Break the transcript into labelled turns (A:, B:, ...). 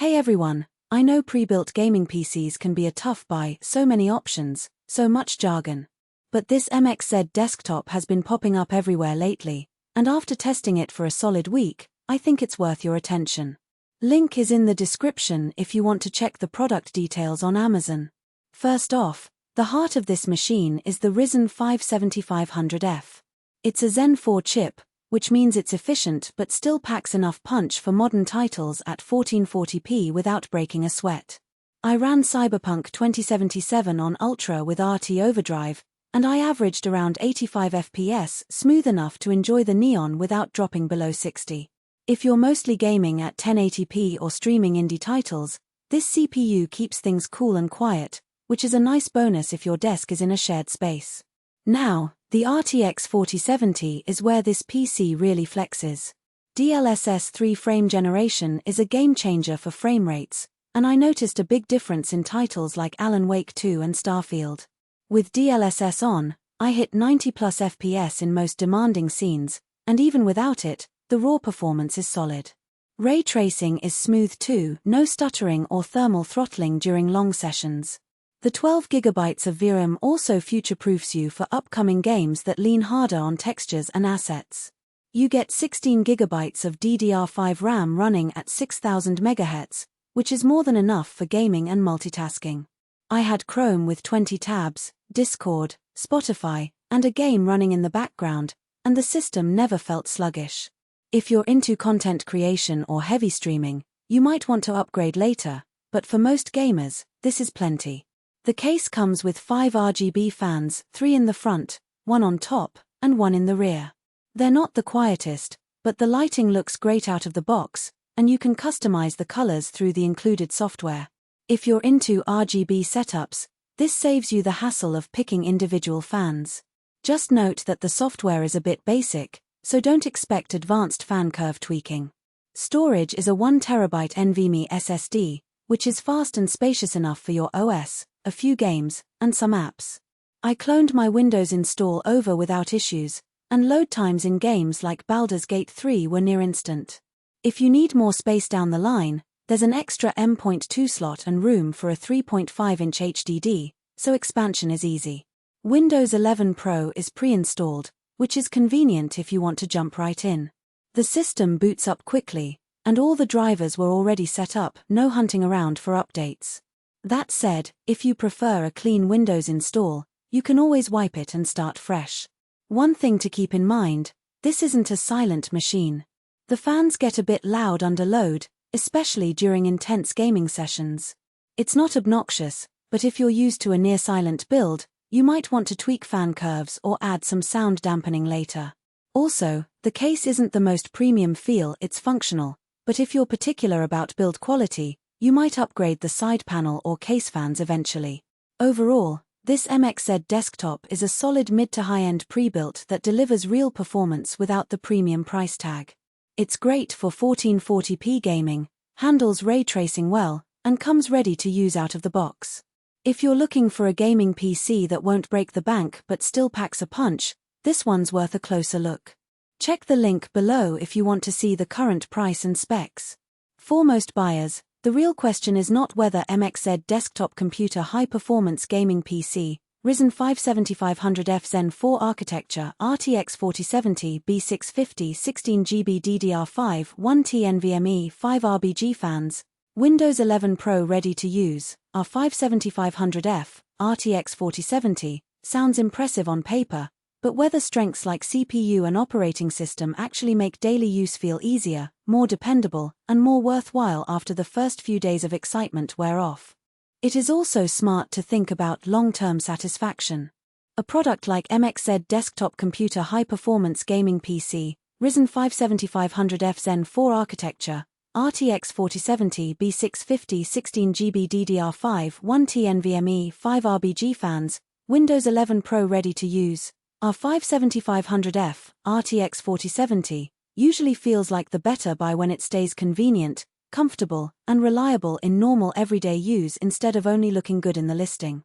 A: Hey everyone, I know pre-built gaming PCs can be a tough buy, so many options, so much jargon. But this MXZ desktop has been popping up everywhere lately, and after testing it for a solid week, I think it's worth your attention. Link is in the description if you want to check the product details on Amazon. First off, the heart of this machine is the Ryzen 5 7500F. It's a Zenn 4 chip, which means it's efficient but still packs enough punch for modern titles at 1440p without breaking a sweat. I ran Cyberpunk 2077 on Ultra with RT Overdrive, and I averaged around 85 FPS, smooth enough to enjoy the neon without dropping below 60. If you're mostly gaming at 1080p or streaming indie titles, this CPU keeps things cool and quiet, which is a nice bonus if your desk is in a shared space. Now, the RTX4070 is where this PC really flexes. DLSS 3 frame generation is a game changer for frame rates, and I noticed a big difference in titles like Alan Wake 2 and Starfield. With DLSS on, I hit 90 plus FPS in most demanding scenes, and even without it, the raw performance is solid. Ray tracing is smooth too, no stuttering or thermal throttling during long sessions. The 12GB of VRAM also future-proofs you for upcoming games that lean harder on textures and assets. You get 16GB of DDR5 RAM running at 6000 MHz, which is more than enough for gaming and multitasking. I had Chrome with 20 tabs, Discord, Spotify, and a game running in the background, and the system never felt sluggish. If you're into content creation or heavy streaming, you might want to upgrade later, but for most gamers, this is plenty. The case comes with 5 RGB fans, 3 in the front, 1 on top, and 1 in the rear. They're not the quietest, but the lighting looks great out of the box, and you can customize the colors through the included software. If you're into RGB setups, this saves you the hassle of picking individual fans. Just note that the software is a bit basic, so don't expect advanced fan curve tweaking. Storage is a 1TB NVMe SSD, which is fast and spacious enough for your OS, a few games, and some apps. I cloned my Windows install over without issues, and load times in games like Baldur's Gate 3 were near instant. If you need more space down the line, there's an extra M.2 slot and room for a 3.5-inch HDD, so expansion is easy. Windows 11 Pro is pre-installed, which is convenient if you want to jump right in. The system boots up quickly, and all the drivers were already set up, no hunting around for updates. That said, if you prefer a clean Windows install, you can always wipe it and start fresh. One thing to keep in mind, this isn't a silent machine. The fans get a bit loud under load, especially during intense gaming sessions. It's not obnoxious, but if you're used to a near-silent build, you might want to tweak fan curves or add some sound dampening later. Also, the case isn't the most premium feel, it's functional, but if you're particular about build quality, you might upgrade the side panel or case fans eventually. Overall, this MXZ desktop is a solid mid to high-end pre-built that delivers real performance without the premium price tag. It's great for 1440p gaming, handles ray tracing well, and comes ready to use out of the box. If you're looking for a gaming PC that won't break the bank but still packs a punch, this one's worth a closer look. Check the link below if you want to see the current price and specs. For most buyers, the real question is not whether MXZ Desktop Computer high-performance gaming PC, Ryzen 5 7500F Zenn 4 architecture, RTX4070 B650 16GB DDR5 1T NVMe 5 RBG fans, Windows 11 Pro ready to use, our 7500F RTX4070 sounds impressive on paper, but whether strengths like CPU and operating system actually make daily use feel easier, more dependable, and more worthwhile after the first few days of excitement wear off. It is also smart to think about long-term satisfaction. A product like MXZ Desktop Computer high-performance gaming PC, Ryzen 5 7500F Zenn 4 architecture, RTX4070 B650 16GB DDR5 1T NVMe 5 RBG fans, Windows 11 Pro ready to use, our 7500F RTX4070 usually feels like the better buy when it stays convenient, comfortable, and reliable in normal everyday use instead of only looking good in the listing.